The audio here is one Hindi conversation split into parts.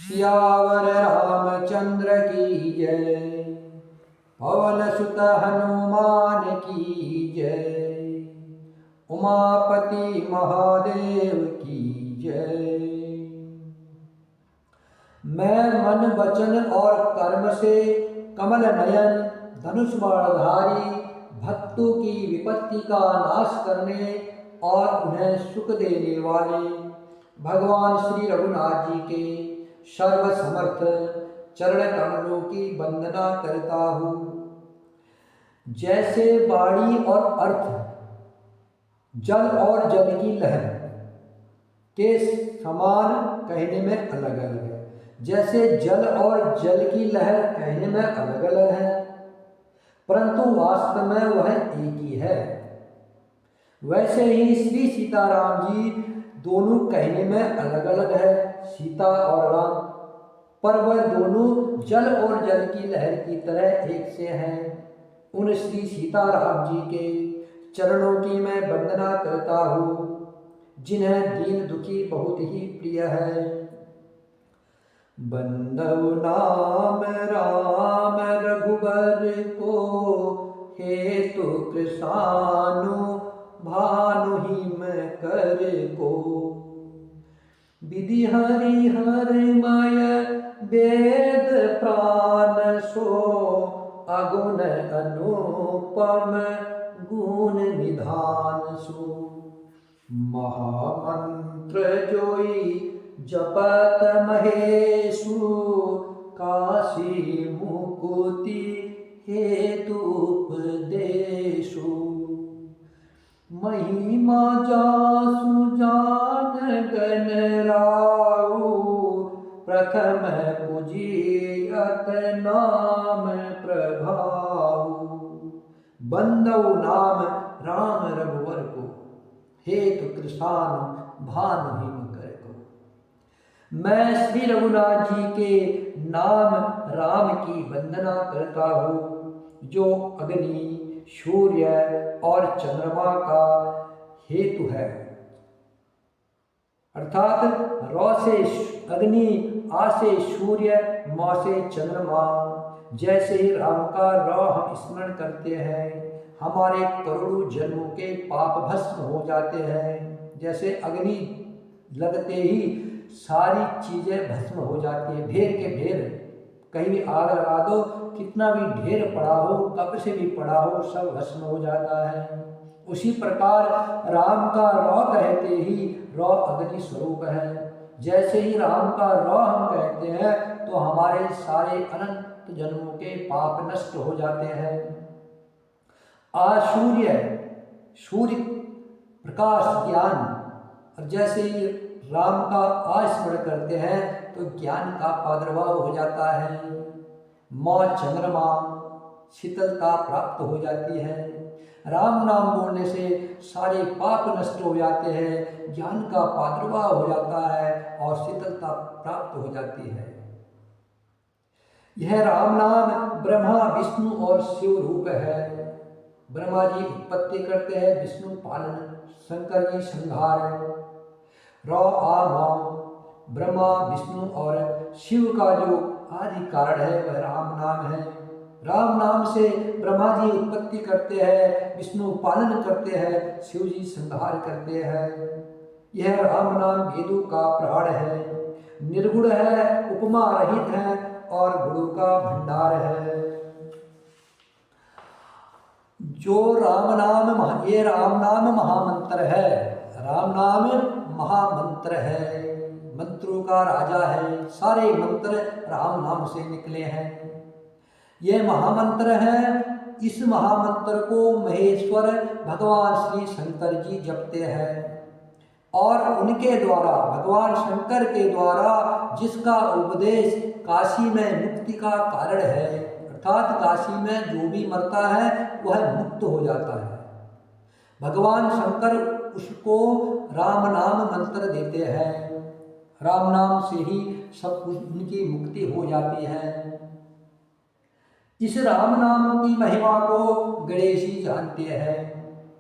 सियावर रामचंद्र की जय। पवन सुत हनुमान की जय। उमापति महादेव की जय। मैं मन वचन और कर्म से कमल नयन धनुष बाणधारी भक्तों की विपत्ति का नाश करने और उन्हें सुख देने वाले भगवान श्री रघुनाथ जी के सर्वसमर्थ चरण कमलों की वंदना करता हूँ। जैसे वाणी और अर्थ जल और जल की लहर के समान कहने में अलग अलग है। जैसे जल और जल की लहर कहने में अलग अलग है, परंतु वास्तव में वह एक ही है। वैसे ही श्री सीताराम जी दोनों कहने में अलग अलग है, सीता और राम, पर वह दोनों जल और जल की लहर की तरह एक से हैं। उन श्री सीताराम जी के चरणों की मैं वंदना करता हूँ, जिन्हें दीन दुखी बहुत ही प्रिय है। बंदव नाम राम रघुबर को, हेतु कृषानु भानु हिम कर को। विधि हरि हरमय वेद प्राण सो, अगुण अनुपम गुण निधान सो। महामंत्र जोई जपत महेशु, काशी मुकुति हेतु उपदेशु। महिमा जासु जान गण राउ, प्रथम पूजियत नाम प्रभाऊ। बंदव नाम राम रघुवर को, हेतु कृषानु भानु हिम कर को। मैं श्री रघुनाथ जी के नाम राम की वंदना करता हूँ, जो अग्नि सूर्य और चंद्रमा का हेतु है। अर्थात रौ से अग्नि, आ से सूर्य, मा से चंद्रमा। जैसे ही राम का रौ हम स्मरण करते हैं, हमारे करोड़ों जन्मों के पाप भस्म हो जाते हैं। जैसे अग्नि लगते ही सारी चीजें भस्म हो जाती है, ढेर के ढेर। कहीं भी आग लगा दो, कितना भी ढेर पड़ा हो, कब से भी पड़ा हो, सब भस्म हो जाता है। उसी प्रकार राम का रौ कहते ही रौ अग्नि स्वरूप है। जैसे ही राम का रौ हम कहते हैं, तो हमारे सारे अनंत जन्मों के पाप नष्ट हो जाते हैं। सूर्य, सूर्य प्रकाश ज्ञान, और जैसे ही राम का स्मरण करते हैं तो ज्ञान का प्रादुर्भाव हो जाता है। माँ चंद्रमा, शीतलता प्राप्त हो जाती है। राम नाम बोलने से सारे पाप नष्ट हो जाते हैं, ज्ञान का प्रादुर्भाव हो जाता है और शीतलता प्राप्त हो जाती है। यह राम नाम ब्रह्मा विष्णु और शिव रूप है। ब्रह्मा जी उत्पत्ति करते हैं, विष्णु पालन, शंकर जी संहार। रौ आ मां, ब्रह्मा विष्णु और शिव का जो आदि कारण है वह राम नाम है। राम नाम से ब्रह्मा जी उत्पत्ति करते हैं, विष्णु पालन करते हैं, शिव जी संहार करते हैं। यह राम नाम वेदों का प्राण है, निर्गुण है, उपमा रहित है और गुणों का भंडार है। जो राम नाम, ये राम नाम महामंत्र है। राम नाम महामंत्र है, मंत्रों का राजा है। सारे मंत्र राम नाम से निकले हैं। यह महामंत्र है। इस महामंत्र को महेश्वर भगवान श्री शंकर जी जपते हैं, और उनके द्वारा, भगवान शंकर के द्वारा जिसका उपदेश काशी में मुक्ति का कारण है, अर्थात काशी में जो भी मरता है वह मुक्त हो जाता है। भगवान शंकर उसको राम नाम मंत्र देते हैं। राम नाम से ही सब कुछ उनकी मुक्ति हो जाती है। इस राम नाम की महिमा को गणेश जी जानते हैं,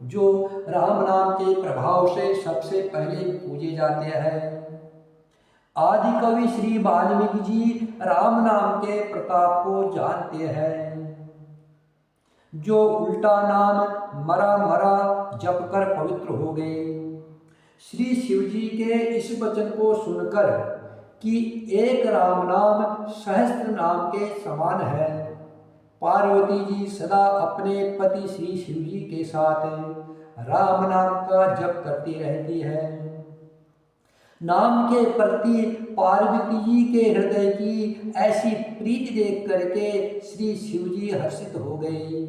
जो राम नाम के प्रभाव से सबसे पहले पूजे जाते हैं। आदि कवि श्री वाल्मीकि जी राम नाम के प्रताप को जानते हैं। जो उल्टा नाम मरा मरा जप कर पवित्र हो गए। श्री शिव जी के इस वचन को सुनकर कि एक राम नाम सहस्त्र नाम के समान है, पार्वती जी सदा अपने पति श्री शिव जी के साथ राम नाम का जप करती रहती है। नाम के प्रति पार्वती जी के हृदय की ऐसी प्रीति देख करके श्री शिव जी हर्षित हो गए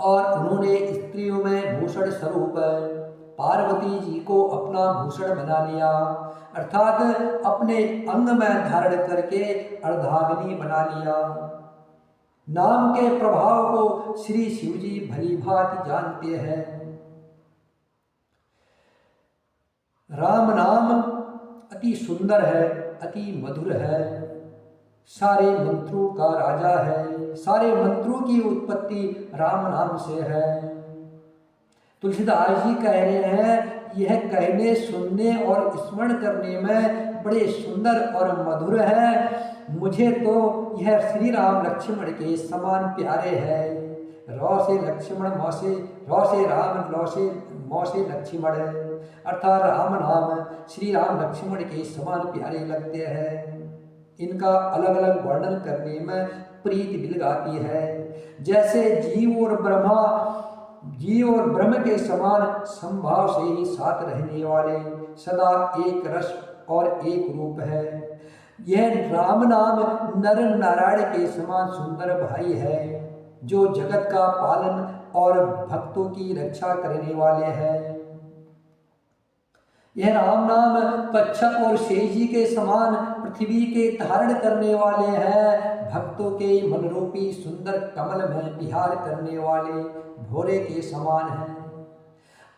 और उन्होंने स्त्रियों में भूषण स्वरूप पार्वती जी को अपना भूषण बना लिया, अर्थात अपने अंग में धारण करके अर्धांगिनी बना लिया। नाम के प्रभाव को श्री शिव जी भली भांति जानते हैं। राम नाम अति सुंदर है, अति मधुर है, सारे मंत्रों का राजा है, सारे मंत्रों की उत्पत्ति राम नाम से है। तुलसीदास जी कह रहे हैं यह कहने सुनने और स्मरण करने में बड़े सुंदर और मधुर है। मुझे तो यह श्री राम लक्ष्मण के समान प्यारे है। रौ से लक्ष्मण मौ से रौ से राम लौ से मौ से लक्ष्मण, अर्थात राम नाम श्री राम लक्ष्मण के समान प्यारे लगते हैं। इनका अलग अलग वर्णन करने में प्रीति दिलगाती है। जैसे जीव और ब्रह्म के समान संभाव से ही साथ रहने वाले, सदा एक रस और एक रूप है। यह राम नाम नर नारायण के समान सुंदर भाई है, जो जगत का पालन और भक्तों की रक्षा करने वाले हैं। यह राम नाम कच्छप और शेष जी के समान पृथ्वी के धारण करने वाले हैं। भक्तों के मनरूपी सुंदर कमल में विहार करने वाले भोरे के समान हैं।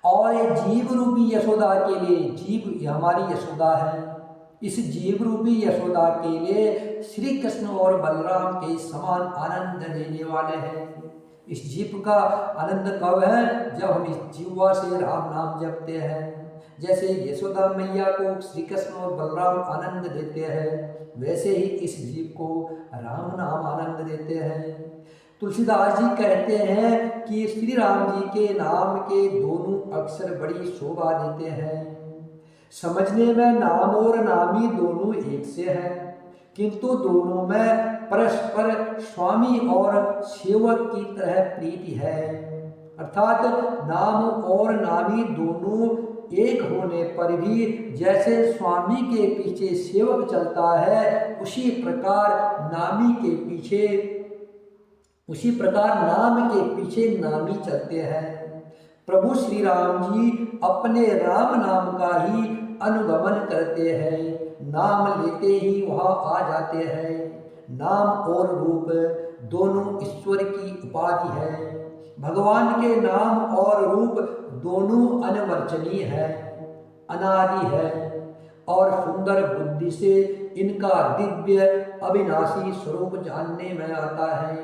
और जीव रूपी यशोदा के लिए, जीव हमारी यशोदा है, इस जीव रूपी यशोदा के लिए श्री कृष्ण और बलराम के समान आनंद देने वाले हैं। इस जीव का आनंद कब है? जब हम इस जीवा से राम नाम जपते हैं। जैसे यशोदा मैया को श्री कृष्ण और बलराम आनंद देते हैं, वैसे ही इस जीव को राम नाम आनंद देते हैं। तुलसीदास जी कहते हैं कि श्री राम जी के नाम के दोनों अक्षर बड़ी शोभा देते हैं। समझने में नाम और नामी दोनों एक से हैं, किंतु दोनों में परस्पर स्वामी और सेवक की तरह प्रीति है। अर्थात नाम और नामी दोनों एक होने पर भी जैसे स्वामी के पीछे सेवक चलता है, उसी प्रकार नाम के पीछे नामी चलते हैं। प्रभु श्री राम जी अपने राम नाम का ही अनुगमन करते हैं, नाम लेते ही वहाँ आ जाते हैं। नाम और रूप दोनों ईश्वर की उपाधि है। भगवान के नाम और रूप दोनों अनिर्वचनीय है, अनादि है और सुंदर बुद्धि से इनका दिव्य अविनाशी स्वरूप जानने में आता है।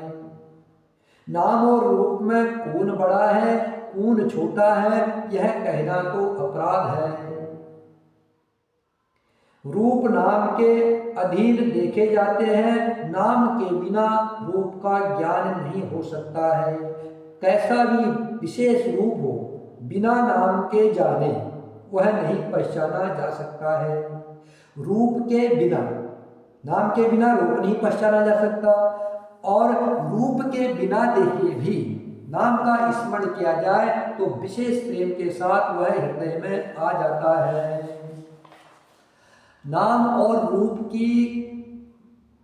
नाम और रूप में कौन बड़ा है कौन छोटा है, यह कहना तो अपराध है। रूप नाम के अधीन देखे जाते हैं, नाम के बिना रूप का ज्ञान नहीं हो सकता है। कैसा भी विशेष रूप हो, बिना नाम के जाने वह नहीं पहचाना जा सकता है। रूप के बिना, नाम के बिना रूप नहीं पहचाना जा सकता, और रूप के बिना देखे भी नाम का स्मरण किया जाए तो विशेष प्रेम के साथ वह हृदय में आ जाता है। नाम और रूप की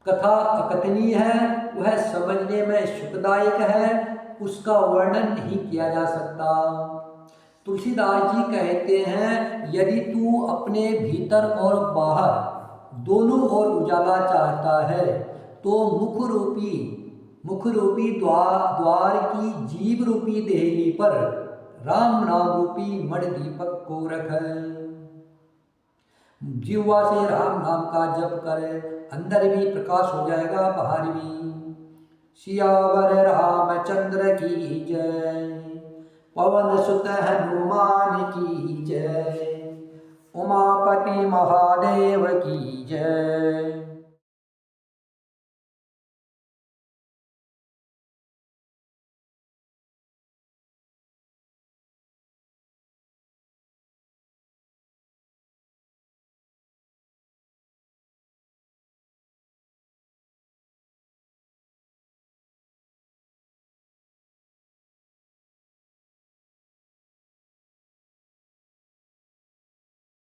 कथा अकथनीय है, वह समझने में सुखदायक है, उसका वर्णन नहीं किया जा सकता। तुलसीदास जी कहते हैं, यदि तू अपने भीतर और बाहर दोनों ओर उजाला चाहता है तो मुख रूपी द्वार की जीव रूपी देहली पर राम नाम रूपी मण दीपक को रख। जीवा से राम नाम का जप करे, अंदर भी प्रकाश हो जाएगा, बाहर भी। सियावर रामचंद्र की जय, पवन सुत हनुमान की जय। उमापति महादेव की जय।